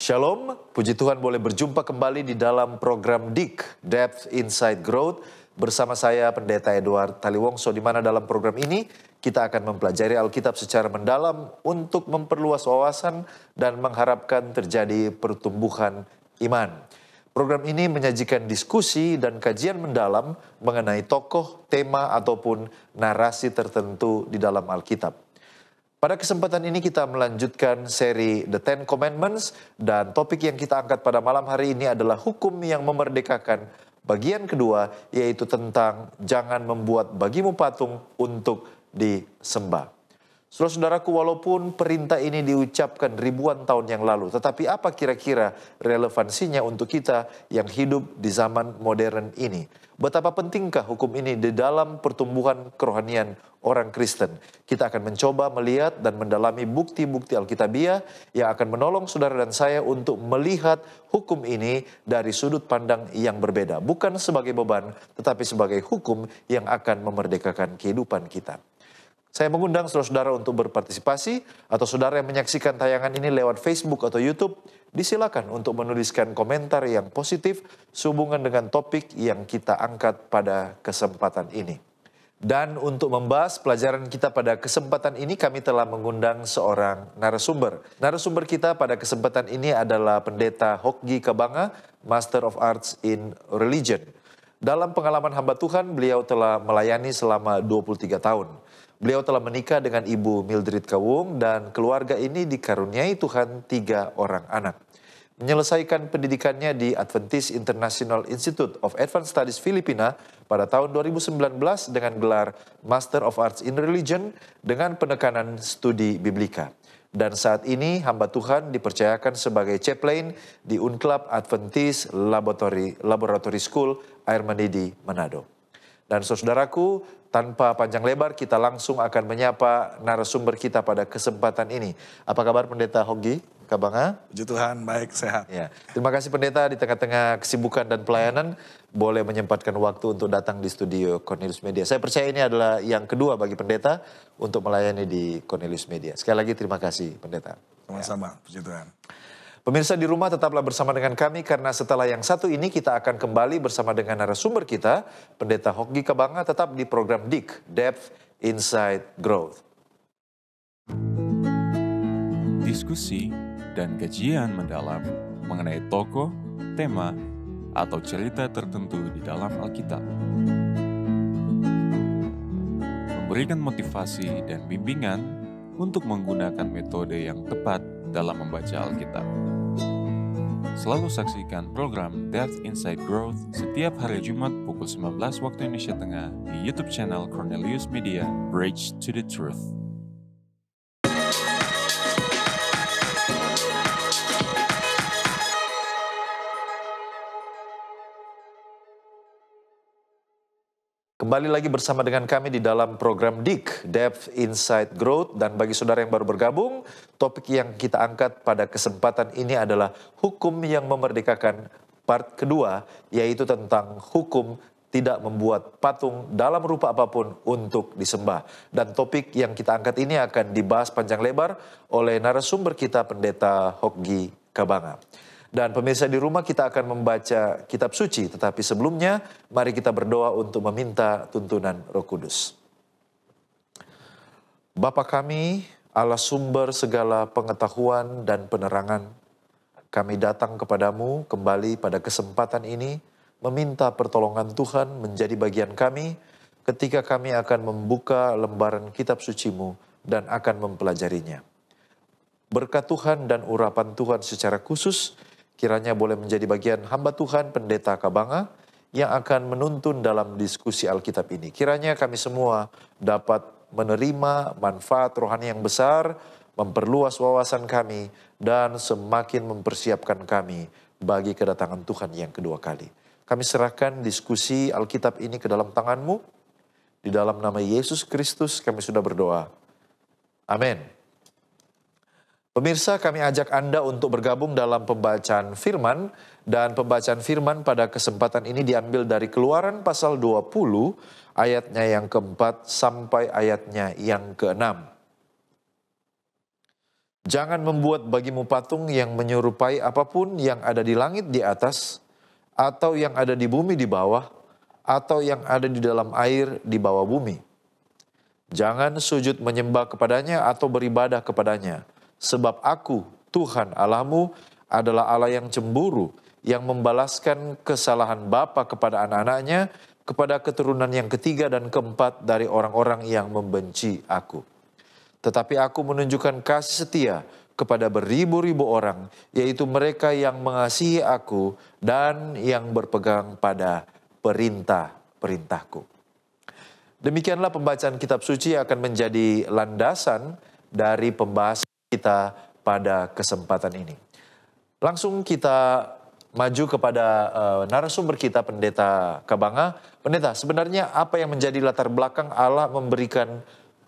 Shalom, puji Tuhan boleh berjumpa kembali di dalam program DIK, Depth Inside Growth, bersama saya Pendeta Edward Taliwongso, di mana dalam program ini kita akan mempelajari Alkitab secara mendalam untuk memperluas wawasan dan mengharapkan terjadi pertumbuhan iman. Program ini menyajikan diskusi dan kajian mendalam mengenai tokoh, tema, ataupun narasi tertentu di dalam Alkitab. Pada kesempatan ini kita melanjutkan seri The Ten Commandments dan topik yang kita angkat pada malam hari ini adalah hukum yang memerdekakan. Bagian kedua yaitu tentang jangan membuat bagimu patung untuk disembah. Saudara-saudaraku, walaupun perintah ini diucapkan ribuan tahun yang lalu, tetapi apa kira-kira relevansinya untuk kita yang hidup di zaman modern ini? Betapa pentingkah hukum ini di dalam pertumbuhan kerohanian orang Kristen? Kita akan mencoba melihat dan mendalami bukti-bukti Alkitabiah yang akan menolong saudara dan saya untuk melihat hukum ini dari sudut pandang yang berbeda. Bukan sebagai beban, tetapi sebagai hukum yang akan memerdekakan kehidupan kita. Saya mengundang saudara-saudara untuk berpartisipasi, atau saudara yang menyaksikan tayangan ini lewat Facebook atau YouTube, disilakan untuk menuliskan komentar yang positif sehubungan dengan topik yang kita angkat pada kesempatan ini. Dan untuk membahas pelajaran kita pada kesempatan ini, kami telah mengundang seorang narasumber. Narasumber kita pada kesempatan ini adalah Pendeta Hokgi Kabanga, Master of Arts in Religion. Dalam pengalaman hamba Tuhan, beliau telah melayani selama 23 tahun. Beliau telah menikah dengan Ibu Mildred Kawung dan keluarga ini dikaruniai Tuhan 3 orang anak. Menyelesaikan pendidikannya di Adventist International Institute of Advanced Studies Filipina pada tahun 2019 dengan gelar Master of Arts in Religion dengan penekanan studi Biblika. Dan saat ini hamba Tuhan dipercayakan sebagai chaplain di Unclub Adventist Laboratory School Air Menidi, Manado. Dan saudaraku, tanpa panjang lebar kita langsung akan menyapa narasumber kita pada kesempatan ini. Apa kabar Pendeta Hokgi Kabanga? Puji Tuhan, baik, sehat. Ya, terima kasih Pendeta, di tengah-tengah kesibukan dan pelayanan boleh menyempatkan waktu untuk datang di studio Cornelius Media. Saya percaya ini adalah yang kedua bagi Pendeta untuk melayani di Cornelius Media. Sekali lagi terima kasih Pendeta. Sama-sama, puji Tuhan. Pemirsa di rumah tetaplah bersama dengan kami karena setelah yang satu ini kita akan kembali bersama dengan narasumber kita, Pendeta Hokgi Kabanga, tetap di program DIK, Depth Inside Growth. Diskusi dan kajian mendalam mengenai tokoh, tema, atau cerita tertentu di dalam Alkitab. Memberikan motivasi dan bimbingan untuk menggunakan metode yang tepat dalam membaca Alkitab. Selalu saksikan program Depth Inside Growth setiap hari Jumat pukul 19 waktu Indonesia Tengah di YouTube channel Cornelius Media, Bridge to the Truth. Kembali lagi bersama dengan kami di dalam program DIK, Depth Inside Growth. Dan bagi saudara yang baru bergabung, topik yang kita angkat pada kesempatan ini adalah hukum yang memerdekakan part kedua, yaitu tentang hukum tidak membuat patung dalam rupa apapun untuk disembah. Dan topik yang kita angkat ini akan dibahas panjang lebar oleh narasumber kita, Pendeta Hokgi Kabanga. Dan pemirsa di rumah, kita akan membaca kitab suci, tetapi sebelumnya mari kita berdoa untuk meminta tuntunan Roh Kudus. Bapa kami, Allah sumber segala pengetahuan dan penerangan, kami datang kepadamu kembali pada kesempatan ini, meminta pertolongan Tuhan menjadi bagian kami ketika kami akan membuka lembaran kitab suci-Mu dan akan mempelajarinya. Berkat Tuhan dan urapan Tuhan secara khusus, kiranya boleh menjadi bagian hamba Tuhan Pendeta Kabanga yang akan menuntun dalam diskusi Alkitab ini. Kiranya kami semua dapat menerima manfaat rohani yang besar, memperluas wawasan kami, dan semakin mempersiapkan kami bagi kedatangan Tuhan yang kedua kali. Kami serahkan diskusi Alkitab ini ke dalam tangan-Mu. Di dalam nama Yesus Kristus kami sudah berdoa. Amin. Pemirsa, kami ajak Anda untuk bergabung dalam pembacaan firman, dan pembacaan firman pada kesempatan ini diambil dari Keluaran pasal 20 ayatnya yang keempat sampai ayatnya yang keenam. Jangan membuat bagimu patung yang menyerupai apapun yang ada di langit di atas, atau yang ada di bumi di bawah, atau yang ada di dalam air di bawah bumi. Jangan sujud menyembah kepadanya atau beribadah kepadanya, sebab aku, Tuhan Allahmu, adalah Allah yang cemburu, yang membalaskan kesalahan bapa kepada anak-anaknya, kepada keturunan yang ketiga dan keempat dari orang-orang yang membenci aku. Tetapi aku menunjukkan kasih setia kepada beribu-ribu orang, yaitu mereka yang mengasihi aku dan yang berpegang pada perintah-perintahku. Demikianlah pembacaan kitab suci akan menjadi landasan dari pembahasan kita pada kesempatan ini. Langsung kita maju kepada narasumber kita, Pendeta Kabanga. Pendeta, sebenarnya apa yang menjadi latar belakang Allah memberikan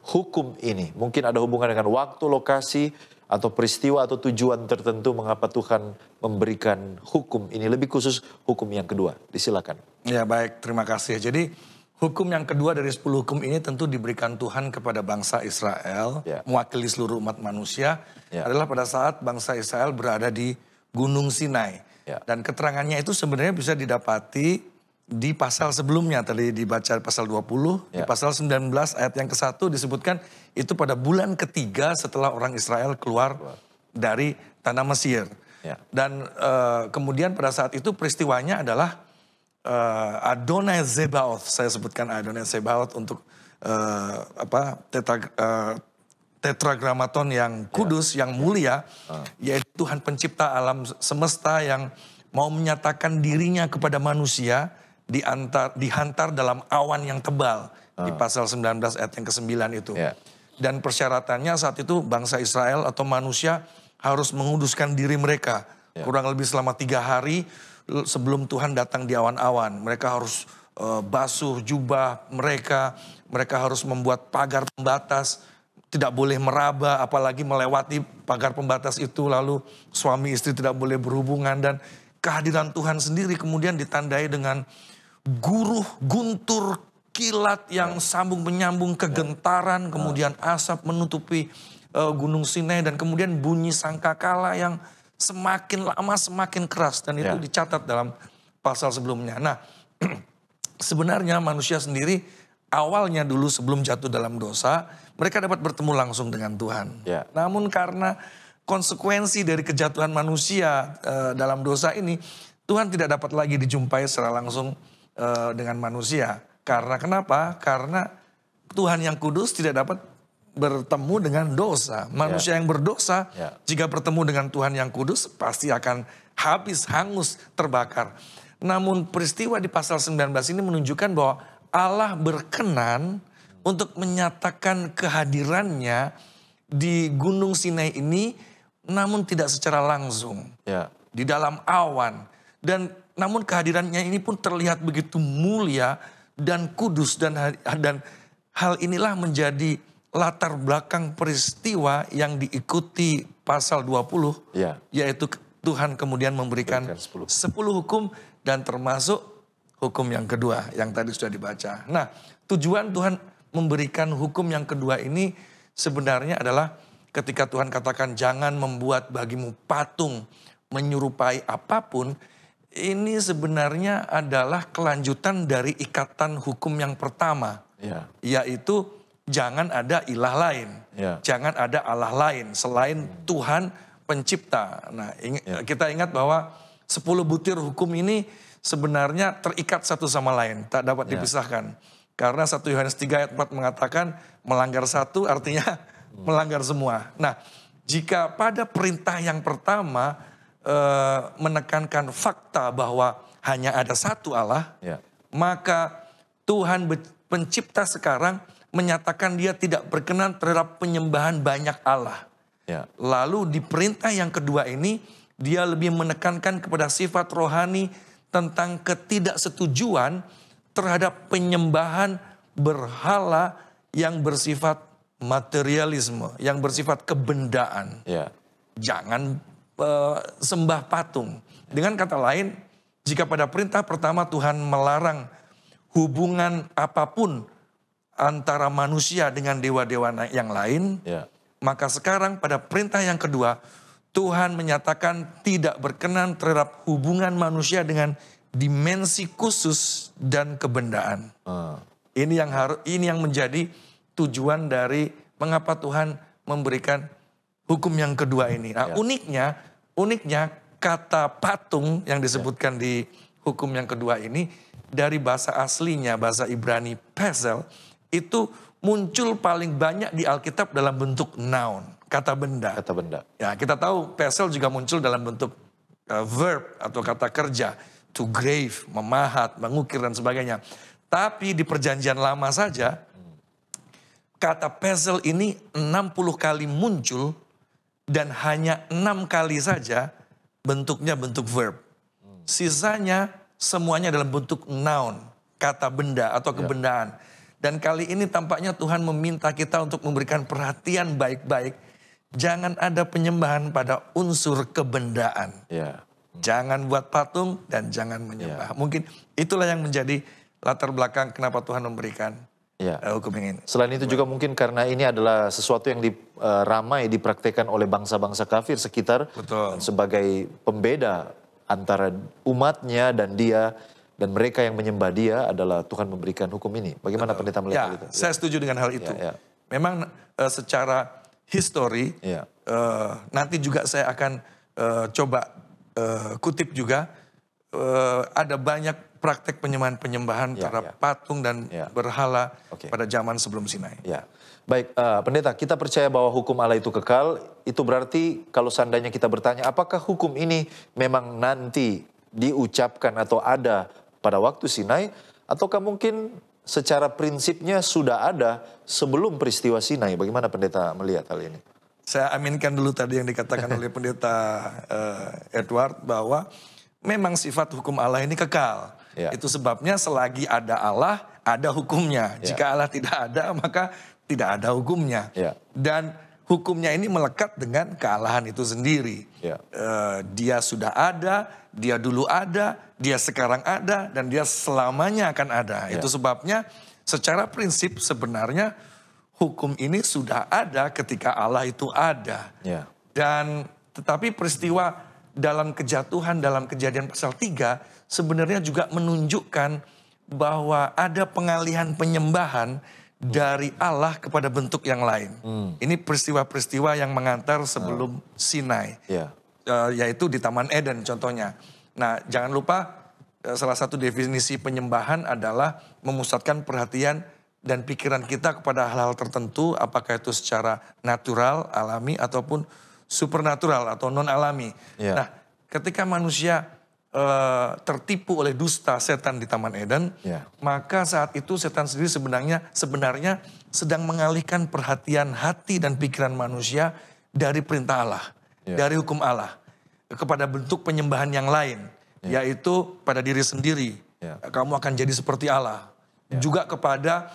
hukum ini? Mungkin ada hubungan dengan waktu, lokasi, atau peristiwa atau tujuan tertentu mengapa Tuhan memberikan hukum ini, lebih khusus hukum yang kedua. Disilakan. Ya baik, terima kasih. Jadi hukum yang kedua dari 10 hukum ini tentu diberikan Tuhan kepada bangsa Israel, mewakili seluruh umat manusia, adalah pada saat bangsa Israel berada di Gunung Sinai. Dan keterangannya itu sebenarnya bisa didapati di pasal sebelumnya, tadi dibaca pasal 20, di pasal 19 ayat yang ke-1 disebutkan itu pada bulan ketiga setelah orang Israel keluar dari tanah Mesir. Dan kemudian pada saat itu peristiwanya adalah Adonai Zebaoth, saya sebutkan Adonai Zebaoth untuk tetragrammaton yang kudus, yang mulia, yaitu Tuhan pencipta alam semesta yang mau menyatakan dirinya kepada manusia, dihantar dalam awan yang tebal di pasal 19 ayat yang ke-9 itu. Dan persyaratannya saat itu bangsa Israel atau manusia harus menguduskan diri mereka. Kurang lebih selama 3 hari sebelum Tuhan datang di awan-awan. Mereka harus basuh jubah mereka harus membuat pagar pembatas, tidak boleh meraba, apalagi melewati pagar pembatas itu, lalu suami istri tidak boleh berhubungan, dan kehadiran Tuhan sendiri kemudian ditandai dengan guruh, guntur, kilat yang sambung menyambung, kegentaran, kemudian asap menutupi Gunung Sinai, dan kemudian bunyi sangkakala yang semakin lama semakin keras, dan itu dicatat dalam pasal sebelumnya. Nah, sebenarnya manusia sendiri awalnya dulu sebelum jatuh dalam dosa, mereka dapat bertemu langsung dengan Tuhan. Namun karena konsekuensi dari kejatuhan manusia dalam dosa ini, Tuhan tidak dapat lagi dijumpai secara langsung dengan manusia. Karena kenapa? Karena Tuhan yang kudus tidak dapat bertemu dengan dosa. Manusia yang berdosa jika bertemu dengan Tuhan yang kudus pasti akan habis, hangus, terbakar. Namun peristiwa di pasal 19 ini menunjukkan bahwa Allah berkenan untuk menyatakan kehadirannya di Gunung Sinai ini, namun tidak secara langsung. Di dalam awan. Dan namun kehadirannya ini pun terlihat begitu mulia dan kudus, dan hal inilah menjadi latar belakang peristiwa yang diikuti pasal 20, yaitu Tuhan kemudian memberikan 10 hukum, dan termasuk hukum yang kedua yang tadi sudah dibaca. Nah, tujuan Tuhan memberikan hukum yang kedua ini sebenarnya adalah ketika Tuhan katakan jangan membuat bagimu patung menyerupai apapun, ini sebenarnya adalah kelanjutan dari ikatan hukum yang pertama, yaitu jangan ada ilah lain, jangan ada Allah lain selain Tuhan pencipta. Nah, kita ingat bahwa 10 butir hukum ini sebenarnya terikat satu sama lain, tak dapat dipisahkan. Karena 1 Yohanes 3 ayat 4 mengatakan melanggar satu artinya melanggar semua. Nah, jika pada perintah yang pertama menekankan fakta bahwa hanya ada satu Allah, maka Tuhan pencipta sekarang menyatakan dia tidak berkenan terhadap penyembahan banyak Allah. Lalu di perintah yang kedua ini, dia lebih menekankan kepada sifat rohani tentang ketidaksetujuan terhadap penyembahan berhala yang bersifat materialisme, yang bersifat kebendaan. Jangan sembah patung. Dengan kata lain, jika pada perintah pertama Tuhan melarang hubungan apapun antara manusia dengan dewa-dewa yang lain, Maka sekarang pada perintah yang kedua, Tuhan menyatakan tidak berkenan terhadap hubungan manusia dengan dimensi khusus dan kebendaan. Ini yang menjadi tujuan dari mengapa Tuhan memberikan hukum yang kedua ini. Nah, uniknya kata patung yang disebutkan di hukum yang kedua ini dari bahasa aslinya, bahasa Ibrani pesel, itu muncul paling banyak di Alkitab dalam bentuk noun, kata benda. Kata benda. Ya, kita tahu pesel juga muncul dalam bentuk verb atau kata kerja, to grave, memahat, mengukir dan sebagainya. Tapi di perjanjian lama saja, kata pesel ini 60 kali muncul dan hanya 6 kali saja bentuknya bentuk verb. Sisanya semuanya dalam bentuk noun, kata benda atau kebendaan. Dan kali ini tampaknya Tuhan meminta kita untuk memberikan perhatian baik-baik. Jangan ada penyembahan pada unsur kebendaan. Jangan buat patung dan jangan menyembah. Mungkin itulah yang menjadi latar belakang kenapa Tuhan memberikan hukum ini. Selain itu juga mungkin karena ini adalah sesuatu yang ramai dipraktekkan oleh bangsa-bangsa kafir sekitar. Betul. Sebagai pembeda antara umatnya dan dia. Dan mereka yang menyembah dia adalah Tuhan memberikan hukum ini. Bagaimana pendeta melihat hal itu? Saya setuju dengan hal itu. Memang secara histori, nanti juga saya akan coba kutip juga, ada banyak praktek penyembahan terhadap patung dan berhala pada zaman sebelum Sinai. Baik, pendeta, kita percaya bahwa hukum Allah itu kekal. Itu berarti kalau seandainya kita bertanya, apakah hukum ini memang nanti diucapkan atau ada pada waktu Sinai, ataukah mungkin secara prinsipnya sudah ada sebelum peristiwa Sinai? Bagaimana pendeta melihat hal ini? Saya aminkan dulu tadi yang dikatakan oleh pendeta Edward bahwa memang sifat hukum Allah ini kekal. Itu sebabnya selagi ada Allah, ada hukumnya. Jika Allah tidak ada, maka tidak ada hukumnya. Dan hukumnya ini melekat dengan kealahan itu sendiri. Dia sudah ada, dia dulu ada, dia sekarang ada, dan dia selamanya akan ada. Itu sebabnya secara prinsip sebenarnya hukum ini sudah ada ketika Allah itu ada. Dan tetapi peristiwa dalam kejatuhan, dalam Kejadian pasal 3 sebenarnya juga menunjukkan bahwa ada pengalihan penyembahan dari Allah kepada bentuk yang lain. Ini peristiwa-peristiwa yang mengantar sebelum Sinai. Yaitu di Taman Eden contohnya. Nah, jangan lupa salah satu definisi penyembahan adalah memusatkan perhatian dan pikiran kita kepada hal-hal tertentu, apakah itu secara natural, alami, ataupun supernatural atau non-alami. Nah, ketika manusia tertipu oleh dusta setan di Taman Eden, maka saat itu setan sendiri sebenarnya sedang mengalihkan perhatian hati dan pikiran manusia dari perintah Allah, dari hukum Allah, kepada bentuk penyembahan yang lain, yaitu pada diri sendiri. Kamu akan jadi seperti Allah. Juga kepada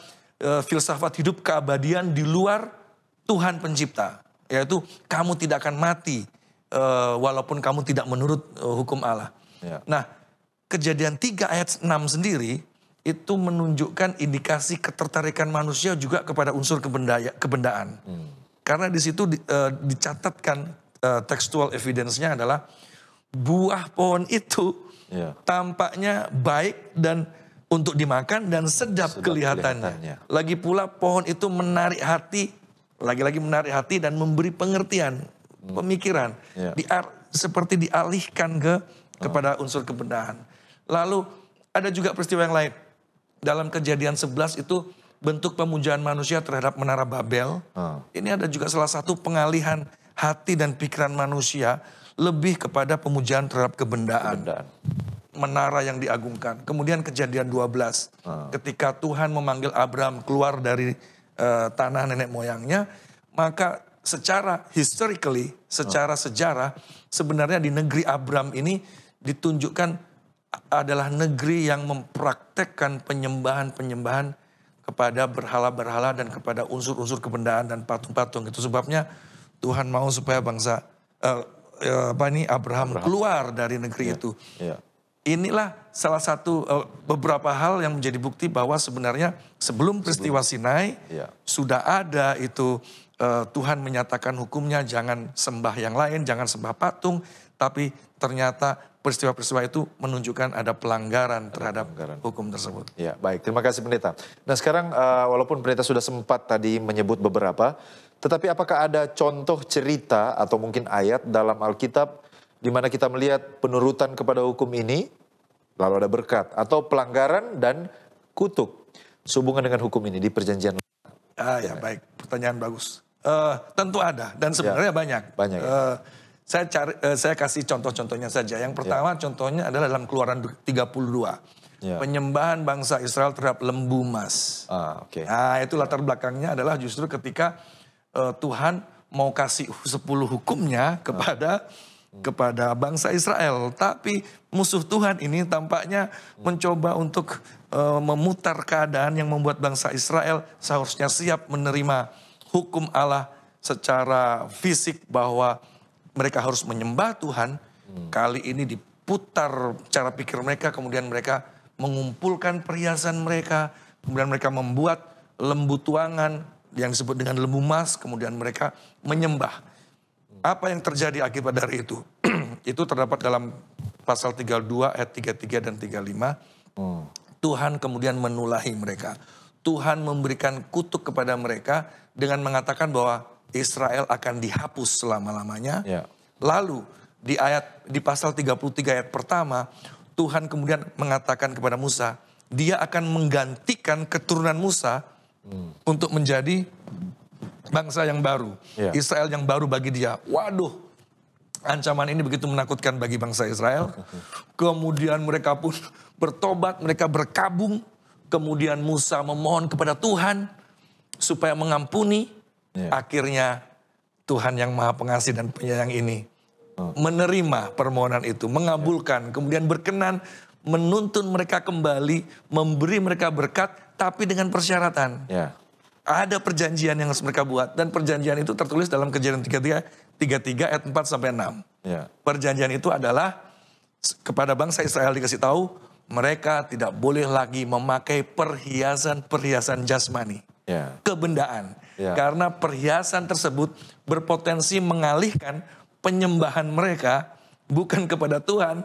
filsafat hidup keabadian di luar Tuhan pencipta, yaitu kamu tidak akan mati walaupun kamu tidak menurut hukum Allah. Nah, Kejadian 3 ayat 6 sendiri itu menunjukkan indikasi ketertarikan manusia juga kepada unsur kebendaan. Karena di situ dicatatkan textual evidence-nya adalah buah pohon itu tampaknya baik dan untuk dimakan dan sedap kelihatannya. Lagi pula pohon itu menarik hati, lagi-lagi menarik hati dan memberi pengertian, pemikiran. Seperti dialihkan kepada unsur kebendaan. Lalu ada juga peristiwa yang lain. Dalam Kejadian 11 itu bentuk pemujaan manusia terhadap Menara Babel. Ini ada juga salah satu pengalihan hati dan pikiran manusia lebih kepada pemujaan terhadap kebendaan. Menara yang diagungkan. Kemudian Kejadian 12. Ketika Tuhan memanggil Abraham keluar dari tanah nenek moyangnya, maka secara historically, secara sejarah, sebenarnya di negeri Abraham ini ditunjukkan adalah negeri yang mempraktekkan penyembahan-penyembahan kepada berhala-berhala dan kepada unsur-unsur kebendaan dan patung-patung. Itu sebabnya Tuhan mau supaya bangsa Abraham keluar dari negeri itu. inilah salah satu beberapa hal yang menjadi bukti bahwa sebenarnya sebelum peristiwa Sinai sudah ada itu Tuhan menyatakan hukumnya, jangan sembah yang lain, jangan sembah patung, tapi ternyata peristiwa-peristiwa itu menunjukkan ada pelanggaran terhadap hukum tersebut. Ya, baik. Terima kasih Pendeta. Nah sekarang walaupun Pendeta sudah sempat tadi menyebut beberapa, tetapi apakah ada contoh cerita atau mungkin ayat dalam Alkitab di mana kita melihat penurutan kepada hukum ini, lalu ada berkat, atau pelanggaran dan kutuk sehubungan dengan hukum ini di perjanjian? Ya baik, pertanyaan bagus. Tentu ada dan sebenarnya banyak. Banyak. Saya kasih contoh-contohnya saja. Yang pertama contohnya adalah dalam Keluaran 32. Penyembahan bangsa Israel terhadap lembu emas. Nah itu latar belakangnya adalah justru ketika Tuhan mau kasih 10 hukumnya kepada bangsa Israel. Tapi musuh Tuhan ini tampaknya mencoba untuk memutar keadaan yang membuat bangsa Israel seharusnya siap menerima hukum Allah secara fisik bahwa mereka harus menyembah Tuhan. Kali ini diputar cara pikir mereka, kemudian mereka mengumpulkan perhiasan mereka, kemudian mereka membuat lembu tuangan yang disebut dengan lembu emas, kemudian mereka menyembah. Apa yang terjadi akibat dari itu? Itu terdapat dalam pasal 32 ayat 33 dan 35. Tuhan kemudian menulahi mereka. Tuhan memberikan kutuk kepada mereka dengan mengatakan bahwa Israel akan dihapus selama-lamanya. Lalu di pasal 33 ayat pertama, Tuhan kemudian mengatakan kepada Musa, dia akan menggantikan keturunan Musa untuk menjadi bangsa yang baru. Israel yang baru bagi dia. Waduh, ancaman ini begitu menakutkan bagi bangsa Israel. Kemudian mereka pun bertobat, mereka berkabung. Kemudian Musa memohon kepada Tuhan supaya mengampuni. Akhirnya Tuhan yang Maha Pengasih dan Penyayang ini menerima permohonan itu, mengabulkan, kemudian berkenan menuntun mereka kembali, memberi mereka berkat, tapi dengan persyaratan. Ada perjanjian yang harus mereka buat, dan perjanjian itu tertulis dalam Kejadian 33 ayat 4 sampai 6. Perjanjian itu adalah kepada bangsa Israel dikasih tahu mereka tidak boleh lagi memakai perhiasan-perhiasan jasmani, kebendaan. Karena perhiasan tersebut berpotensi mengalihkan penyembahan mereka bukan kepada Tuhan,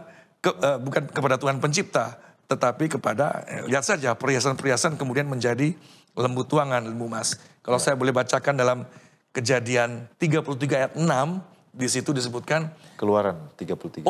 bukan kepada Tuhan pencipta, tetapi kepada, lihat saja perhiasan-perhiasan kemudian menjadi lembu tuangan, lembu emas. Kalau saya boleh bacakan dalam Kejadian 33 ayat 6, di situ disebutkan Keluaran 33.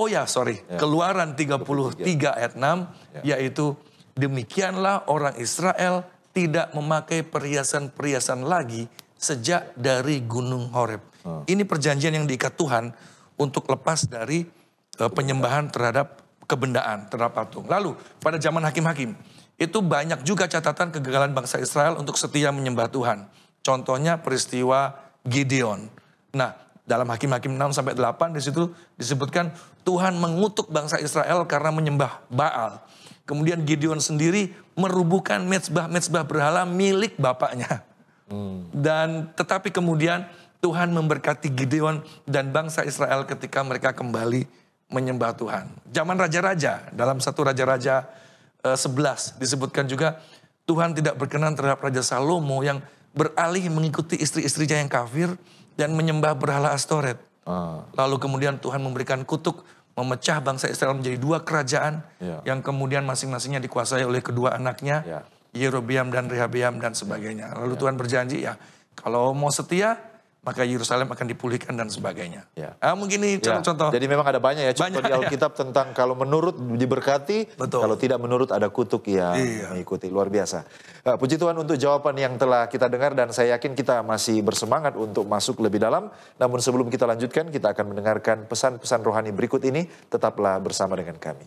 Keluaran 33 ayat 6, yaitu demikianlah orang Israel tidak memakai perhiasan-perhiasan lagi sejak dari Gunung Horeb. Ini perjanjian yang diikat Tuhan untuk lepas dari penyembahan terhadap kebendaan, terhadap patung. Lalu pada zaman hakim-hakim, itu banyak juga catatan kegagalan bangsa Israel untuk setia menyembah Tuhan. Contohnya peristiwa Gideon. Nah, dalam Hakim-Hakim 6-8 di situ disebutkan Tuhan mengutuk bangsa Israel karena menyembah Baal. Kemudian Gideon sendiri merubuhkan mezbah berhala milik bapaknya. Dan tetapi kemudian Tuhan memberkati Gideon dan bangsa Israel ketika mereka kembali menyembah Tuhan. Zaman raja-raja, dalam 1 Raja-Raja 11 disebutkan juga Tuhan tidak berkenan terhadap Raja Salomo yang beralih mengikuti istri-istrinya yang kafir dan menyembah berhala Astoret. Lalu kemudian Tuhan memberikan kutuk, memecah bangsa Israel menjadi 2 kerajaan yang kemudian masing-masingnya dikuasai oleh kedua anaknya, Yerobeam dan Rehabeam dan sebagainya. Lalu Tuhan berjanji kalau mau setia maka Yerusalem akan dipulihkan dan sebagainya. Mungkin ini contoh-contoh. Jadi memang ada banyak contoh di Alkitab tentang kalau menurut diberkati, kalau tidak menurut ada kutuk yang mengikuti. Luar biasa. Puji Tuhan untuk jawaban yang telah kita dengar dan saya yakin kita masih bersemangat untuk masuk lebih dalam. Namun sebelum kita lanjutkan, kita akan mendengarkan pesan-pesan rohani berikut ini. Tetaplah bersama dengan kami.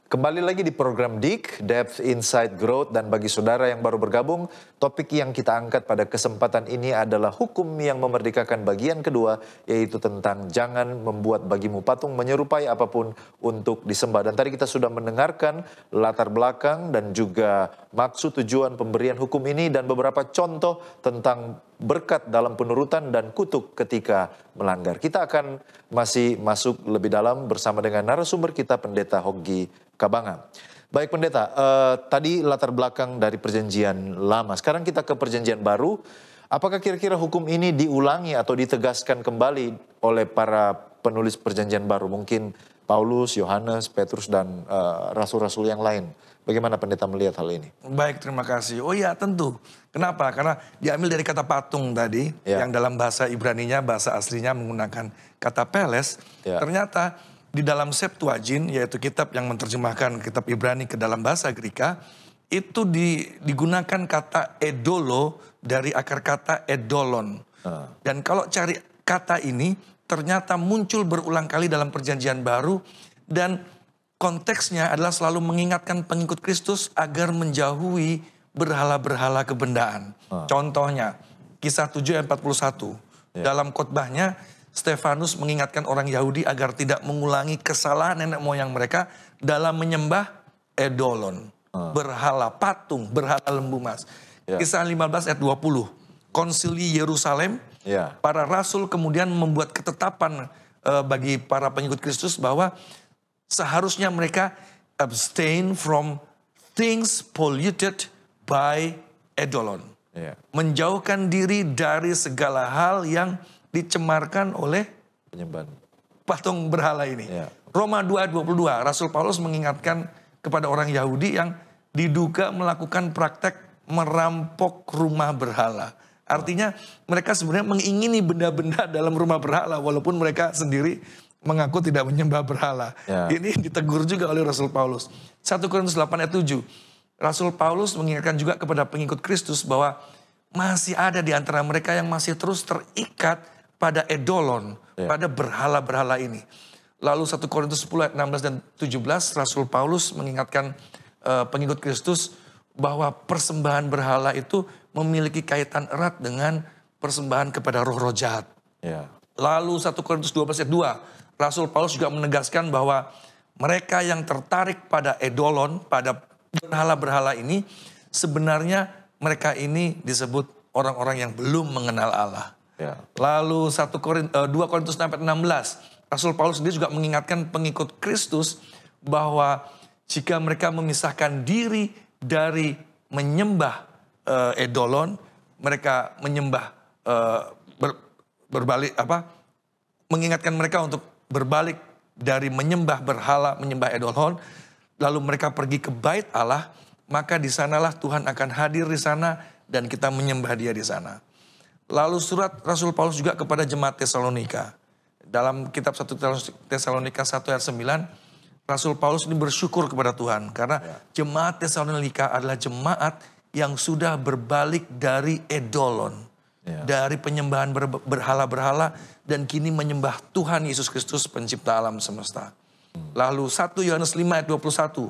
Kembali lagi di program DIK, Depth Insight Growth, dan bagi saudara yang baru bergabung, topik yang kita angkat pada kesempatan ini adalah hukum yang memerdekakan bagian kedua, yaitu tentang jangan membuat bagimu patung menyerupai apapun untuk disembah. Dan tadi kita sudah mendengarkan latar belakang dan juga maksud tujuan pemberian hukum ini dan beberapa contoh tentang berkat dalam penurutan dan kutuk ketika melanggar. Kita akan masih masuk lebih dalam bersama dengan narasumber kita, Pendeta Hogi Kabanga. Baik Pendeta, tadi latar belakang dari perjanjian lama. Sekarang kita ke perjanjian baru. Apakah kira-kira hukum ini diulangi atau ditegaskan kembali oleh para penulis perjanjian baru? Mungkin Paulus, Yohanes, Petrus, dan rasul-rasul yang lain. Bagaimana Pendeta melihat hal ini? Baik, terima kasih. Oh ya, tentu. Kenapa? Karena diambil dari kata patung tadi, yang dalam bahasa Ibraninya, bahasa aslinya menggunakan kata peles. Ternyata di dalam Septuagint, yaitu kitab yang menerjemahkan kitab Ibrani ke dalam bahasa Greka, itu digunakan kata edolo dari akar kata edolon. Dan kalau cari kata ini, ternyata muncul berulang kali dalam perjanjian baru, dan konteksnya adalah selalu mengingatkan pengikut Kristus agar menjauhi berhala-berhala kebendaan. Contohnya, Kisah 7 ayat 41. Dalam khotbahnya, Stefanus mengingatkan orang Yahudi agar tidak mengulangi kesalahan nenek moyang mereka dalam menyembah edolon, berhala patung, berhala lembu emas. Kisah 15 ayat 20. Konsili Yerusalem, para rasul kemudian membuat ketetapan bagi para pengikut Kristus bahwa seharusnya mereka abstain from things polluted by edolon. Menjauhkan diri dari segala hal yang dicemarkan oleh Penyembahan patung berhala ini. Roma 2 ayat 22, Rasul Paulus mengingatkan kepada orang Yahudi yang diduga melakukan praktek merampok rumah berhala. Artinya mereka sebenarnya mengingini benda-benda dalam rumah berhala walaupun mereka sendiri mengaku tidak menyembah berhala. Ini ditegur juga oleh Rasul Paulus. 1 Korintus 8 ayat 7. Rasul Paulus mengingatkan juga kepada pengikut Kristus bahwa masih ada di antara mereka yang masih terus terikat pada edolon, pada berhala-berhala ini. Lalu 1 Korintus 10 ayat 16 dan 17, Rasul Paulus mengingatkan pengikut Kristus bahwa persembahan berhala itu memiliki kaitan erat dengan persembahan kepada roh-roh jahat. Lalu 1 Korintus 12 ayat 2, Rasul Paulus juga menegaskan bahwa mereka yang tertarik pada edolon, pada berhala-berhala ini, sebenarnya mereka ini disebut orang-orang yang belum mengenal Allah. Lalu 2 Korintus 6 ayat 16, Rasul Paulus sendiri juga mengingatkan pengikut Kristus bahwa jika mereka memisahkan diri dari menyembah edolon, mereka menyembah mengingatkan mereka untuk berbalik dari menyembah berhala, menyembah edolon, lalu mereka pergi ke bait Allah, maka di sanalah Tuhan akan hadir di sana dan kita menyembah Dia di sana. Lalu surat Rasul Paulus juga kepada jemaat Tesalonika. Dalam kitab 1 Tesalonika 1 ayat 9, Rasul Paulus ini bersyukur kepada Tuhan karena jemaat Tesalonika adalah jemaat yang sudah berbalik dari edolon. Dari penyembahan berhala-berhala dan kini menyembah Tuhan Yesus Kristus pencipta alam semesta. Lalu 1 Yohanes 5 ayat 21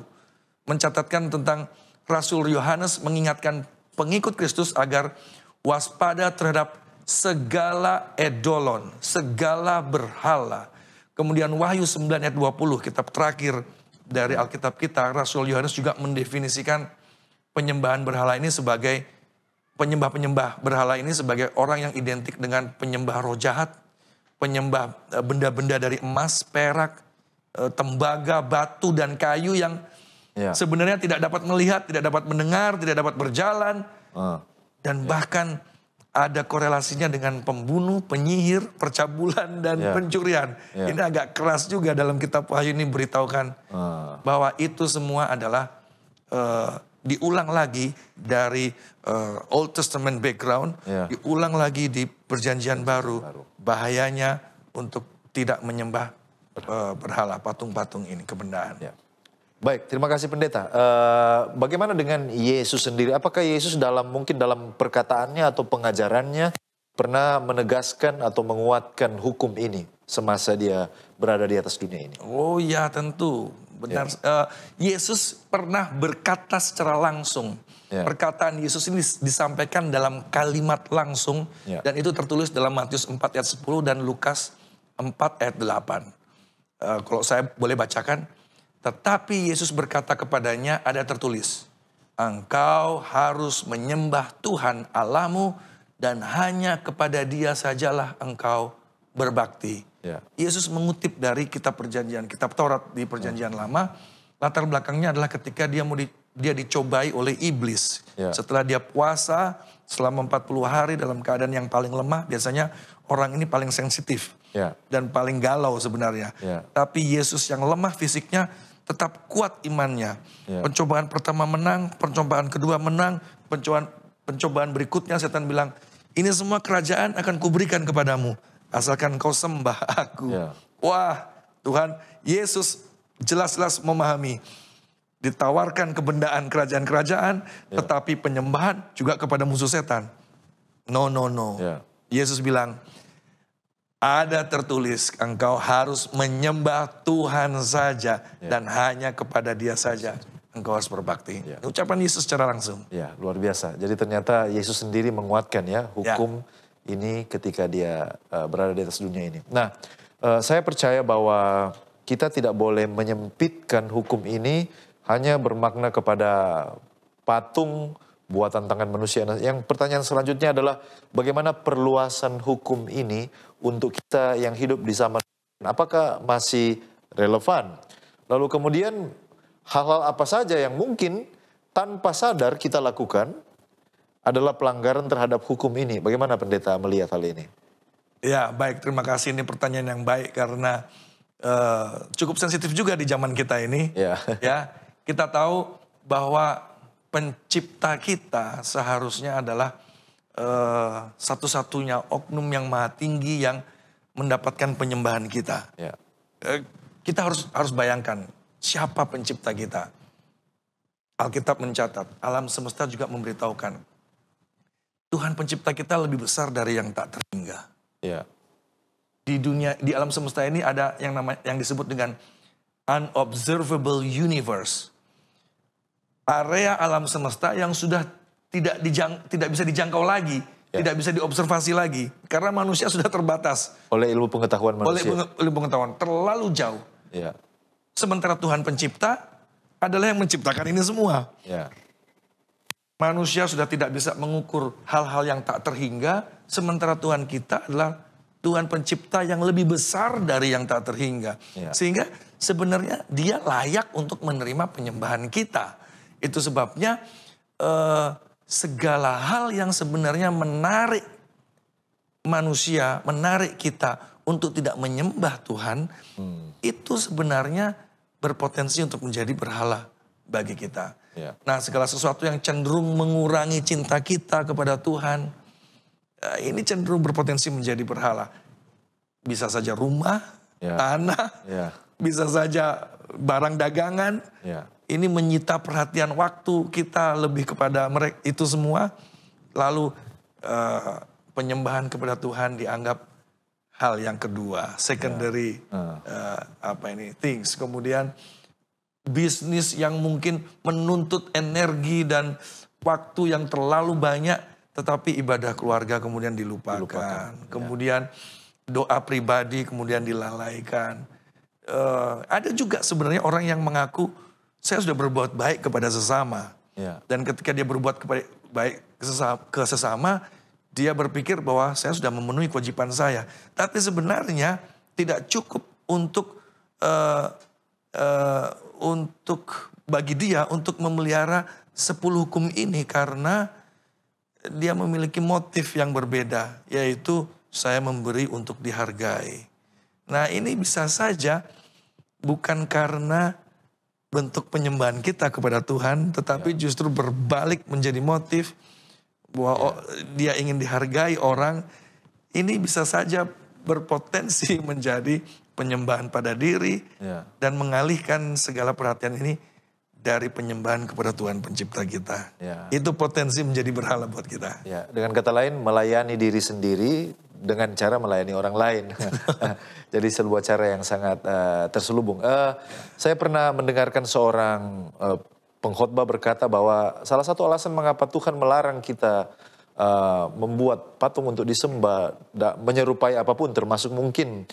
mencatatkan tentang Rasul Yohanes mengingatkan pengikut Kristus agar waspada terhadap segala edolon, segala berhala. Kemudian Wahyu 9 ayat 20, kitab terakhir dari Alkitab kita, Rasul Yohanes juga mendefinisikan penyembahan berhala ini sebagai penyembah-penyembah berhala ini sebagai orang yang identik dengan penyembah roh jahat, penyembah benda-benda dari emas, perak, tembaga, batu, dan kayu yang sebenarnya tidak dapat melihat, tidak dapat mendengar, tidak dapat berjalan. Dan bahkan ada korelasinya dengan pembunuh, penyihir, percabulan, dan pencurian. Ini agak keras juga dalam kitab Wahyu ini beritahukan bahwa itu semua adalah diulang lagi dari Old Testament background, diulang lagi di perjanjian baru. Bahayanya untuk tidak menyembah berhala, patung-patung ini, kebendaan. Baik, terima kasih Pendeta. Bagaimana dengan Yesus sendiri? Apakah Yesus mungkin dalam perkataannya atau pengajarannya pernah menegaskan atau menguatkan hukum ini semasa dia berada di atas dunia ini? Oh ya, tentu. benar. Yesus pernah berkata secara langsung. Perkataan Yesus ini disampaikan dalam kalimat langsung. Dan itu tertulis dalam Matius 4 ayat 10 dan Lukas 4 ayat 8. Kalau saya boleh bacakan. Tetapi Yesus berkata kepadanya, ada tertulis, engkau harus menyembah Tuhan Allahmu dan hanya kepada Dia sajalah engkau berbakti. Yesus mengutip dari kitab perjanjian, kitab Taurat di perjanjian lama. Latar belakangnya adalah ketika dia dicobai oleh iblis. Setelah dia puasa selama 40 hari dalam keadaan yang paling lemah, biasanya orang ini paling sensitif dan paling galau sebenarnya. Tapi Yesus yang lemah fisiknya tetap kuat imannya. Pencobaan pertama menang, pencobaan kedua menang, pencobaan berikutnya setan bilang, ini semua kerajaan akan kuberikan kepadamu, asalkan kau sembah aku. Wah, Tuhan Yesus jelas-jelas memahami. Ditawarkan kebendaan kerajaan-kerajaan, tetapi penyembahan juga kepada musuh setan. No. Yesus bilang, ada tertulis, engkau harus menyembah Tuhan saja dan hanya kepada Dia saja engkau harus berbakti. Ucapan Yesus secara langsung. Luar biasa. Jadi ternyata Yesus sendiri menguatkan hukum ini ketika Dia berada di atas dunia ini. Nah, saya percaya bahwa kita tidak boleh menyempitkan hukum ini hanya bermakna kepada patung buatan tangan manusia. Yang pertanyaan selanjutnya adalah bagaimana perluasan hukum ini untuk kita yang hidup di zaman, apakah masih relevan? Lalu kemudian hal-hal apa saja yang mungkin tanpa sadar kita lakukan adalah pelanggaran terhadap hukum ini. Bagaimana pendeta melihat hal ini? Ya, baik, terima kasih. Ini pertanyaan yang baik karena cukup sensitif juga di zaman kita ini. Kita tahu bahwa pencipta kita seharusnya adalah satu-satunya oknum yang maha tinggi yang mendapatkan penyembahan kita. Kita harus bayangkan siapa pencipta kita. Alkitab mencatat, alam semesta juga memberitahukan Tuhan pencipta kita lebih besar dari yang tak terhingga. Di dunia, di alam semesta ini ada yang disebut dengan unobservable universe. Area alam semesta yang sudah tidak bisa dijangkau lagi, tidak bisa diobservasi lagi, karena manusia sudah terbatas oleh ilmu pengetahuan manusia. Oleh ilmu pengetahuan terlalu jauh. Sementara Tuhan pencipta adalah yang menciptakan ini semua. Manusia sudah tidak bisa mengukur hal-hal yang tak terhingga, sementara Tuhan kita adalah Tuhan pencipta yang lebih besar dari yang tak terhingga. Sehingga sebenarnya Dia layak untuk menerima penyembahan kita. Itu sebabnya segala hal yang sebenarnya menarik manusia, menarik kita untuk tidak menyembah Tuhan, itu sebenarnya berpotensi untuk menjadi berhala bagi kita. Nah, segala sesuatu yang cenderung mengurangi cinta kita kepada Tuhan, ini cenderung berpotensi menjadi berhala. Bisa saja rumah, tanah, bisa saja barang dagangan. Ini menyita perhatian waktu kita lebih kepada mereka itu semua. Lalu penyembahan kepada Tuhan dianggap hal yang kedua, secondary things. Kemudian bisnis yang mungkin menuntut energi dan waktu yang terlalu banyak, tetapi ibadah keluarga kemudian dilupakan. Kemudian doa pribadi kemudian dilalaikan. Ada juga sebenarnya orang yang mengaku saya sudah berbuat baik kepada sesama. Dan ketika dia berbuat baik ke sesama, dia berpikir bahwa saya sudah memenuhi kewajiban saya. Tapi sebenarnya tidak cukup untuk bagi dia untuk memelihara 10 hukum ini, karena dia memiliki motif yang berbeda, yaitu saya memberi untuk dihargai. Nah, ini bisa saja bukan karena bentuk penyembahan kita kepada Tuhan, tetapi justru berbalik menjadi motif bahwa dia ingin dihargai orang. Ini bisa saja berpotensi menjadi penyembahan pada diri dan mengalihkan segala perhatian ini dari penyembahan kepada Tuhan pencipta kita. Itu potensi menjadi berhala buat kita. Dengan kata lain, melayani diri sendiri dengan cara melayani orang lain. Jadi sebuah cara yang sangat terselubung. Saya pernah mendengarkan seorang pengkhotbah berkata bahwa salah satu alasan mengapa Tuhan melarang kita membuat patung untuk disembah, menyerupai apapun, termasuk mungkin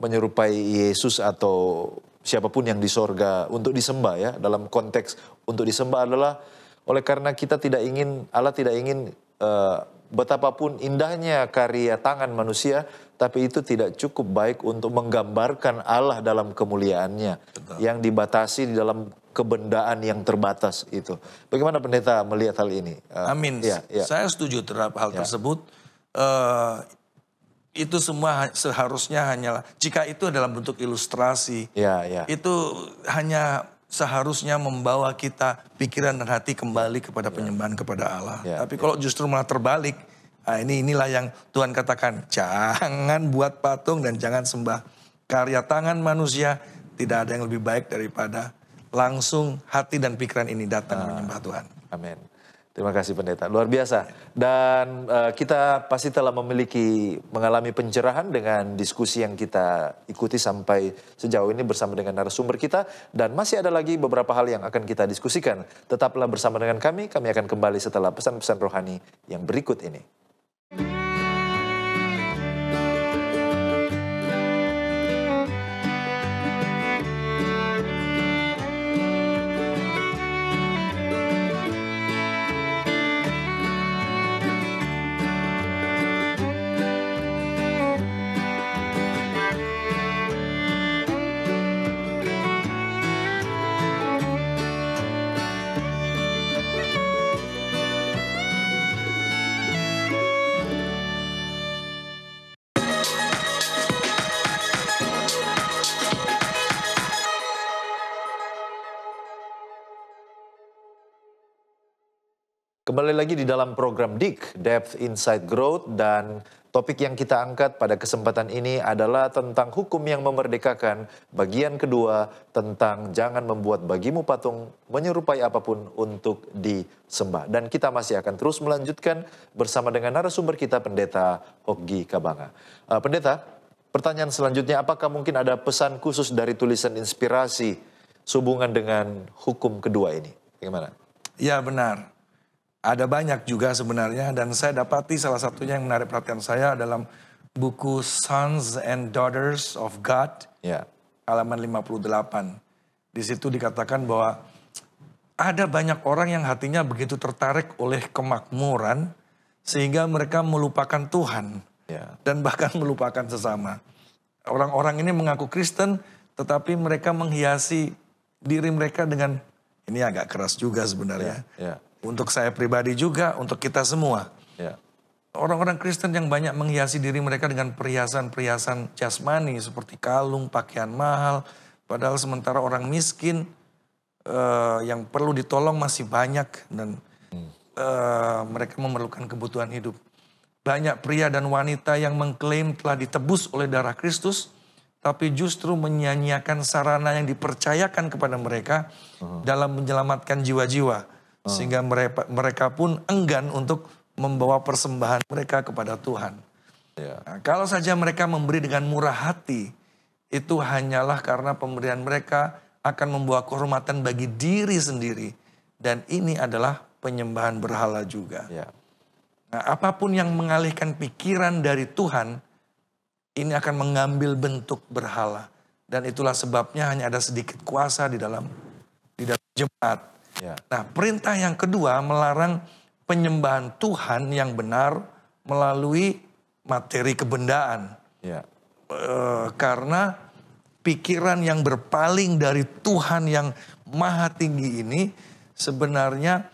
menyerupai Yesus atau siapapun yang di sorga untuk disembah ya, dalam konteks untuk disembah adalah oleh karena kita tidak ingin, Allah tidak ingin betapapun indahnya karya tangan manusia, tapi itu tidak cukup baik untuk menggambarkan Allah dalam kemuliaannya. Betul. Yang dibatasi di dalam kebendaan yang terbatas itu. Bagaimana pendeta melihat hal ini? Amin. Ya. Saya setuju terhadap hal tersebut. Itu semua seharusnya hanyalah, jika itu dalam bentuk ilustrasi, itu hanya seharusnya membawa kita pikiran dan hati kembali kepada penyembahan kepada Allah. Tapi kalau justru malah terbalik, inilah yang Tuhan katakan, jangan buat patung dan jangan sembah karya tangan manusia. Tidak ada yang lebih baik daripada langsung hati dan pikiran ini datang menyembah Tuhan. Amin. Terima kasih pendeta, luar biasa. Dan kita pasti telah mengalami pencerahan dengan diskusi yang kita ikuti sampai sejauh ini bersama dengan narasumber kita. Dan masih ada lagi beberapa hal yang akan kita diskusikan. Tetaplah bersama dengan kami akan kembali setelah pesan-pesan rohani yang berikut ini. Kembali lagi di dalam program DIG, Depth Insight Growth, dan topik yang kita angkat pada kesempatan ini adalah tentang hukum yang memerdekakan, bagian kedua tentang jangan membuat bagimu patung menyerupai apapun untuk disembah. Dan kita masih akan terus melanjutkan bersama dengan narasumber kita, Pendeta Oggy Kabanga. Pendeta, pertanyaan selanjutnya, apakah mungkin ada pesan khusus dari tulisan inspirasi sehubungan dengan hukum kedua ini? Bagaimana? Ya benar. Ada banyak juga sebenarnya, dan saya dapati salah satunya yang menarik perhatian saya dalam buku Sons and Daughters of God, halaman 58. Di situ dikatakan bahwa ada banyak orang yang hatinya begitu tertarik oleh kemakmuran, sehingga mereka melupakan Tuhan, dan bahkan melupakan sesama. Orang-orang ini mengaku Kristen, tetapi mereka menghiasi diri mereka dengan, ini agak keras juga sebenarnya. Untuk saya pribadi juga, untuk kita semua. Orang-orang Kristen yang banyak menghiasi diri mereka dengan perhiasan-perhiasan jasmani seperti kalung, pakaian mahal. Padahal sementara orang miskin yang perlu ditolong masih banyak dan mereka memerlukan kebutuhan hidup. Banyak pria dan wanita yang mengklaim telah ditebus oleh darah Kristus, tapi justru menyanyiakan sarana yang dipercayakan kepada mereka dalam menyelamatkan jiwa-jiwa. Sehingga mereka pun enggan untuk membawa persembahan mereka kepada Tuhan. Nah, kalau saja mereka memberi dengan murah hati, itu hanyalah karena pemberian mereka akan membawa kehormatan bagi diri sendiri. Dan ini adalah penyembahan berhala juga. Nah, apapun yang mengalihkan pikiran dari Tuhan, ini akan mengambil bentuk berhala. Dan itulah sebabnya hanya ada sedikit kuasa di dalam jemaat. Nah, perintah yang kedua melarang penyembahan Tuhan yang benar melalui materi kebendaan. Karena pikiran yang berpaling dari Tuhan yang maha tinggi ini sebenarnya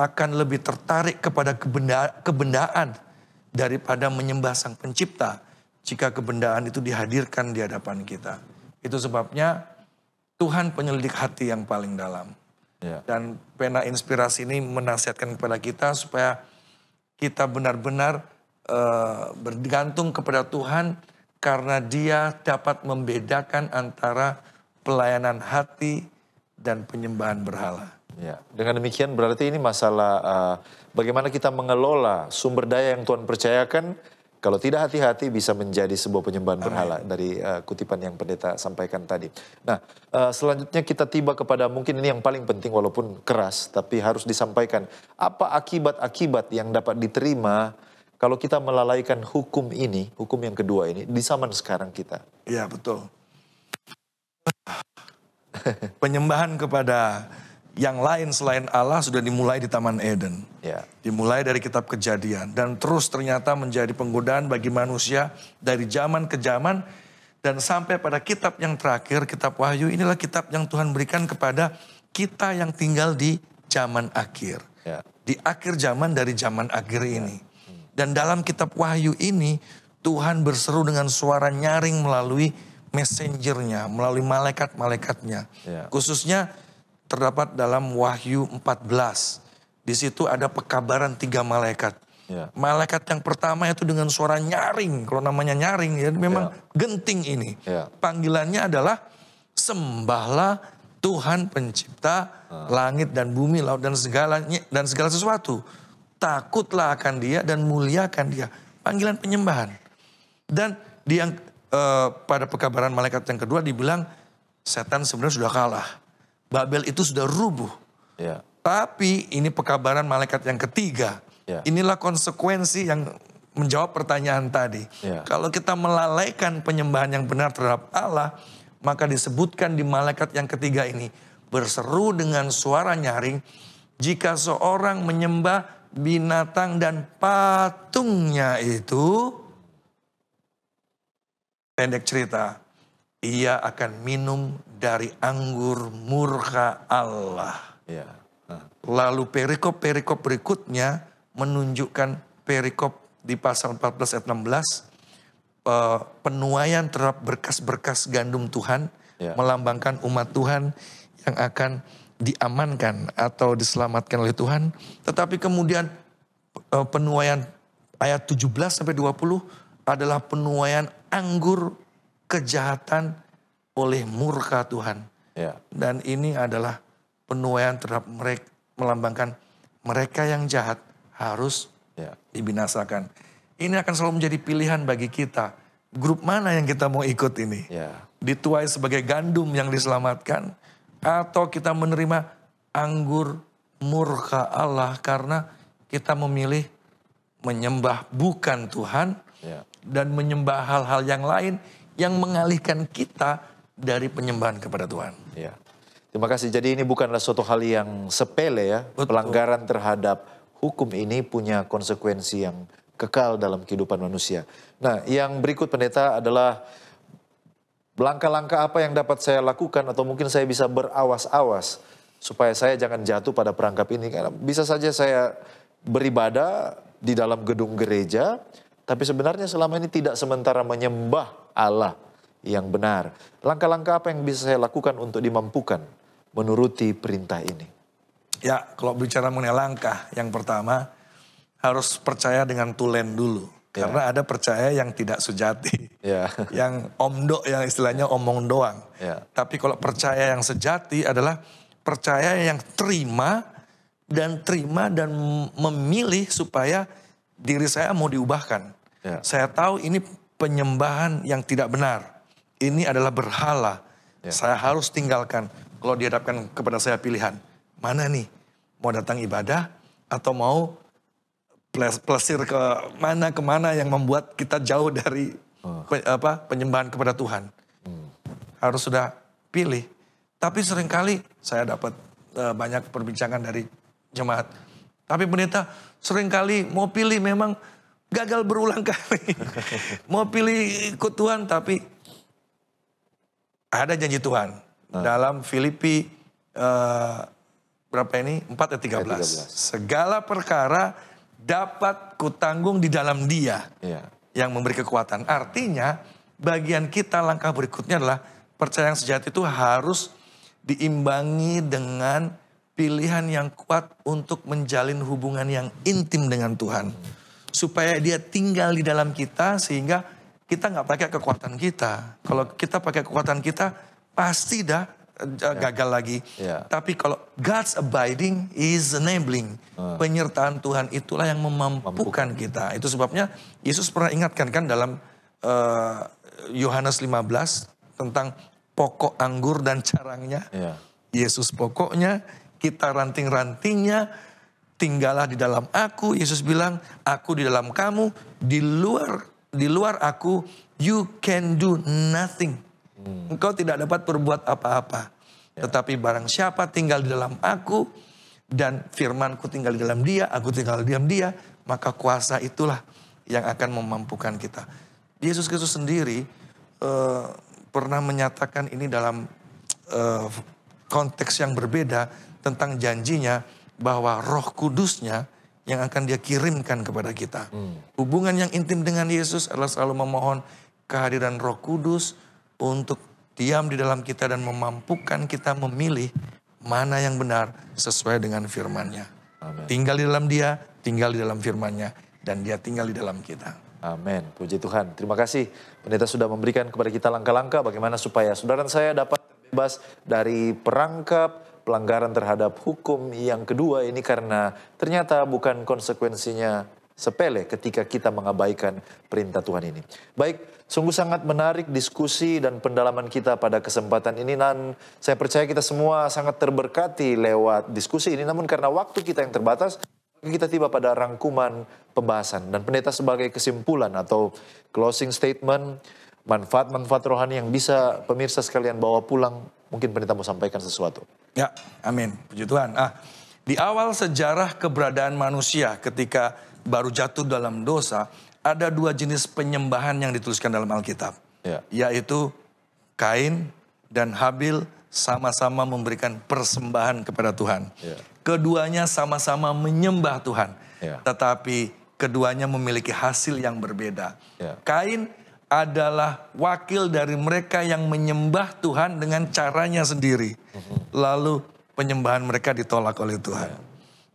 akan lebih tertarik kepada kebendaan daripada menyembah Sang Pencipta jika kebendaan itu dihadirkan di hadapan kita. Itu sebabnya Tuhan penyelidik hati yang paling dalam. Dan pena inspirasi ini menasihatkan kepada kita supaya kita benar-benar bergantung kepada Tuhan karena Dia dapat membedakan antara pelayanan hati dan penyembahan berhala. Dengan demikian berarti ini masalah bagaimana kita mengelola sumber daya yang Tuhan percayakan Kalau tidak hati-hati bisa menjadi sebuah penyembahan berhala dari kutipan yang pendeta sampaikan tadi. Nah, selanjutnya kita tiba kepada mungkin ini yang paling penting walaupun keras tapi harus disampaikan. Apa akibat-akibat yang dapat diterima kalau kita melalaikan hukum ini, hukum yang kedua ini di zaman sekarang kita? Ya, betul. Penyembahan kepada yang lain selain Allah sudah dimulai di Taman Eden. Ya. Dimulai dari kitab Kejadian. Dan terus ternyata menjadi penggodaan bagi manusia dari zaman ke zaman. Dan sampai pada kitab yang terakhir, kitab Wahyu, inilah kitab yang Tuhan berikan kepada kita yang tinggal di zaman akhir. Ya. Di akhir zaman dari zaman akhir ini. Dan dalam kitab Wahyu ini, Tuhan berseru dengan suara nyaring melalui messengernya, melalui malaikat-malaikatnya. Ya. Khususnya terdapat dalam Wahyu 14. Di situ ada pekabaran 3 malaikat. Ya. Malaikat yang pertama itu dengan suara nyaring. Kalau namanya nyaring ya memang genting ini. Ya. Panggilannya adalah sembahlah Tuhan pencipta langit dan bumi, laut dan segala sesuatu. Takutlah akan Dia dan muliakan Dia. Panggilan penyembahan. Dan pada pekabaran malaikat yang kedua dibilang setan sebenarnya sudah kalah. Babel itu sudah rubuh. Ya. Tapi ini pekabaran malaikat yang ketiga. Ya. Inilah konsekuensi yang menjawab pertanyaan tadi. Ya. Kalau kita melalaikan penyembahan yang benar terhadap Allah, maka disebutkan di malaikat yang ketiga ini, berseru dengan suara nyaring, jika seorang menyembah binatang dan patungnya itu, pendek cerita, ia akan minum dari anggur murka Allah. Ya. Lalu perikop-perikop berikutnya menunjukkan perikop di pasal 14 ayat 16. Penuaian terhadap berkas-berkas gandum Tuhan. Ya. Melambangkan umat Tuhan yang akan diamankan atau diselamatkan oleh Tuhan. Tetapi kemudian penuaian ayat 17 sampai 20 adalah penuaian anggur kejahatan oleh murka Tuhan. Ya. Dan ini adalah penuaian terhadap mereka, melambangkan mereka yang jahat harus dibinasakan. Ini akan selalu menjadi pilihan bagi kita. Grup mana yang kita mau ikut ini? Ya. Dituai sebagai gandum yang diselamatkan, atau kita menerima anggur murka Allah karena kita memilih menyembah bukan Tuhan dan menyembah hal-hal yang lain yang mengalihkan kita dari penyembahan kepada Tuhan. Ya. Terima kasih. Jadi ini bukanlah suatu hal yang sepele ya. Betul. Pelanggaran terhadap hukum ini punya konsekuensi yang kekal dalam kehidupan manusia. Nah, yang berikut pendeta adalah langkah-langkah apa yang dapat saya lakukan atau mungkin saya bisa berawas-awas supaya saya jangan jatuh pada perangkap ini. Karena bisa saja saya beribadah di dalam gedung gereja, tapi sebenarnya selama ini tidak sementara menyembah Allah yang benar. Langkah-langkah apa yang bisa saya lakukan untuk dimampukan menuruti perintah ini? Ya, kalau bicara mengenai langkah, yang pertama harus percaya dengan tulen dulu. Karena ada percaya yang tidak sejati. Yang omdo, yang istilahnya omong doang. Tapi kalau percaya yang sejati adalah percaya yang terima dan memilih supaya diri saya mau diubahkan. Saya tahu ini penyembahan yang tidak benar. Ini adalah berhala. Saya harus tinggalkan. Kalau dihadapkan kepada saya pilihan, mana nih? Mau datang ibadah atau mau plesir kemana yang membuat kita jauh dari penyembahan kepada Tuhan. Harus sudah pilih. Tapi seringkali saya dapat banyak perbincangan dari jemaat. Tapi pendeta seringkali mau pilih memang gagal berulang kali. Mau pilih ikut Tuhan tapi ada janji Tuhan. Dalam Filipi berapa ini? 4 ayat 13. Segala perkara dapat kutanggung di dalam Dia yang memberi kekuatan. Artinya bagian kita langkah berikutnya adalah percaya yang sejati itu harus diimbangi dengan pilihan yang kuat untuk menjalin hubungan yang intim dengan Tuhan. Supaya Dia tinggal di dalam kita sehingga kita nggak pakai kekuatan kita. Kalau kita pakai kekuatan kita pasti gagal lagi. Ya. Tapi kalau God's abiding is enabling. Penyertaan Tuhan itulah yang memampukan kita. Itu sebabnya Yesus pernah ingatkan kan dalam Yohanes 15 tentang pokok anggur dan carangnya. Ya. Yesus pokoknya, kita ranting-rantingnya, tinggallah di dalam aku. Yesus bilang, aku di dalam kamu, di luar aku, you can do nothing. Engkau tidak dapat berbuat apa-apa. Tetapi barang siapa tinggal di dalam aku, dan firmanku tinggal di dalam dia, aku tinggal di dalam dia, maka kuasa itulah yang akan memampukan kita. Yesus Kristus sendiri pernah menyatakan ini dalam konteks yang berbeda tentang janjinya bahwa Roh Kudusnya yang akan dia kirimkan kepada kita. Hubungan yang intim dengan Yesus adalah selalu memohon kehadiran Roh Kudus untuk diam di dalam kita dan memampukan kita memilih mana yang benar sesuai dengan firman-Nya. Tinggal di dalam dia, tinggal di dalam firman-Nya, dan dia tinggal di dalam kita. Amin. Puji Tuhan. Terima kasih pendeta sudah memberikan kepada kita langkah-langkah bagaimana supaya saudara saya dapat bebas dari perangkap pelanggaran terhadap hukum yang kedua ini, karena ternyata bukan konsekuensinya sepele ketika kita mengabaikan perintah Tuhan ini. Baik, sungguh sangat menarik diskusi dan pendalaman kita pada kesempatan ini, dan saya percaya kita semua sangat terberkati lewat diskusi ini. Namun karena waktu kita yang terbatas, kita tiba pada rangkuman pembahasan. Dan pendeta sebagai kesimpulan atau closing statement, manfaat-manfaat rohani yang bisa pemirsa sekalian bawa pulang, mungkin pendeta mau sampaikan sesuatu. Ya, amin. Puji Tuhan. Di awal sejarah keberadaan manusia ketika baru jatuh dalam dosa, ada dua jenis penyembahan yang dituliskan dalam Alkitab. Ya. Yaitu Kain dan Habil sama-sama memberikan persembahan kepada Tuhan. Ya. Keduanya sama-sama menyembah Tuhan. Ya. Tetapi keduanya memiliki hasil yang berbeda. Ya. Kain adalah wakil dari mereka yang menyembah Tuhan dengan caranya sendiri. Lalu penyembahan mereka ditolak oleh Tuhan.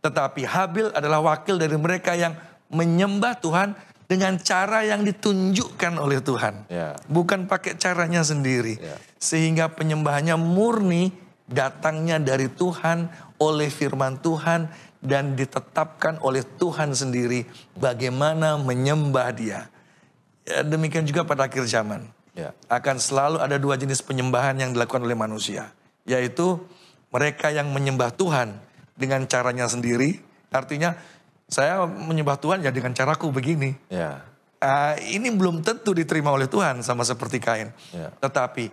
Tetapi Habil adalah wakil dari mereka yang menyembah Tuhan dengan cara yang ditunjukkan oleh Tuhan. Ya. Bukan pakai caranya sendiri. Ya. Sehingga penyembahannya murni datangnya dari Tuhan, oleh firman Tuhan, dan ditetapkan oleh Tuhan sendiri bagaimana menyembah dia. Ya, demikian juga pada akhir zaman. Ya. Akan selalu ada dua jenis penyembahan yang dilakukan oleh manusia. Yaitu mereka yang menyembah Tuhan dengan caranya sendiri. Artinya saya menyembah Tuhan ya dengan caraku begini. Ya. Ini belum tentu diterima oleh Tuhan sama seperti Kain. Ya. Tetapi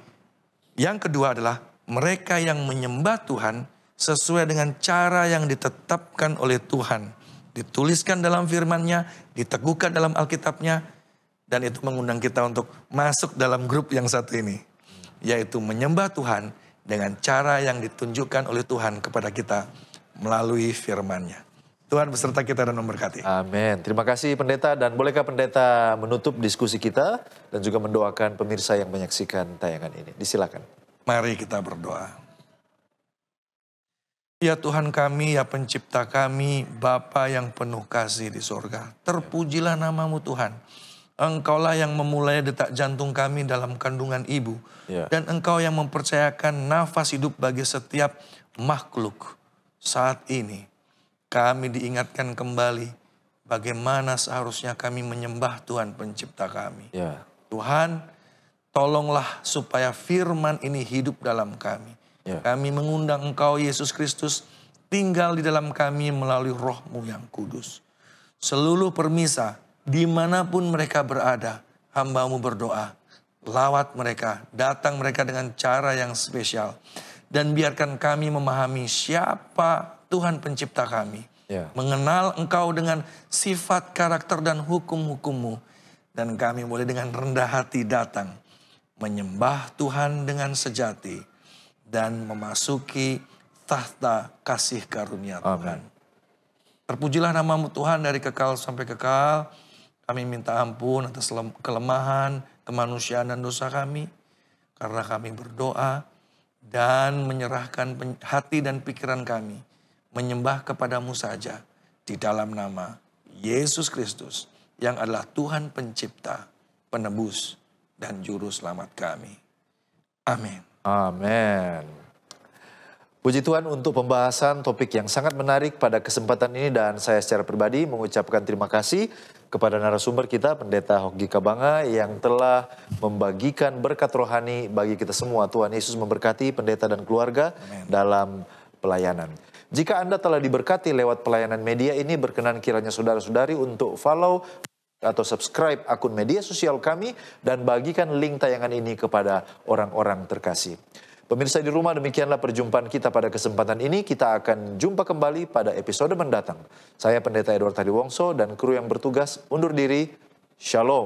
yang kedua adalah mereka yang menyembah Tuhan sesuai dengan cara yang ditetapkan oleh Tuhan. Dituliskan dalam firman-Nya, diteguhkan dalam Alkitab-Nya, dan itu mengundang kita untuk masuk dalam grup yang satu ini. Yaitu menyembah Tuhan dengan cara yang ditunjukkan oleh Tuhan kepada kita melalui firman-Nya. Tuhan beserta kita dan memberkati. Amin. Terima kasih pendeta, dan bolehkah pendeta menutup diskusi kita dan juga mendoakan pemirsa yang menyaksikan tayangan ini. Disilakan. Mari kita berdoa. Ya Tuhan kami, ya pencipta kami, Bapa yang penuh kasih di sorga. Terpujilah namamu Tuhan. Engkaulah yang memulai detak jantung kami dalam kandungan ibu. Ya. Dan Engkau yang mempercayakan nafas hidup bagi setiap makhluk. Saat ini kami diingatkan kembali bagaimana seharusnya kami menyembah Tuhan pencipta kami. Ya. Tuhan, tolonglah supaya firman ini hidup dalam kami. Ya. Kami mengundang Engkau Yesus Kristus tinggal di dalam kami melalui Roh-Mu yang kudus. Seluruh permisa, dimanapun mereka berada, hamba-Mu berdoa. Lawat mereka, datang mereka dengan cara yang spesial. Dan biarkan kami memahami siapa Tuhan pencipta kami. Ya. Mengenal Engkau dengan sifat, karakter, dan hukum-hukum-Mu. Dan kami boleh dengan rendah hati datang. Menyembah Tuhan dengan sejati. Dan memasuki tahta kasih karunia Tuhan. Terpujilah namamu Tuhan dari kekal sampai kekal. Kami minta ampun atas kelemahan, kemanusiaan dan dosa kami. Karena kami berdoa dan menyerahkan hati dan pikiran kami. Menyembah kepadamu saja di dalam nama Yesus Kristus. Yang adalah Tuhan pencipta, penebus, dan juru selamat kami. Amin. Amin. Puji Tuhan untuk pembahasan topik yang sangat menarik pada kesempatan ini, dan saya secara pribadi mengucapkan terima kasih kepada narasumber kita, Pendeta Hoki Kabanga, yang telah membagikan berkat rohani bagi kita semua. Tuhan Yesus memberkati pendeta dan keluarga dalam pelayanan. Jika Anda telah diberkati lewat pelayanan media ini, berkenan kiranya saudara-saudari untuk follow atau subscribe akun media sosial kami dan bagikan link tayangan ini kepada orang-orang terkasih. Pemirsa di rumah, demikianlah perjumpaan kita pada kesempatan ini. Kita akan jumpa kembali pada episode mendatang. Saya Pendeta Edward Taliwongso dan kru yang bertugas undur diri. Shalom.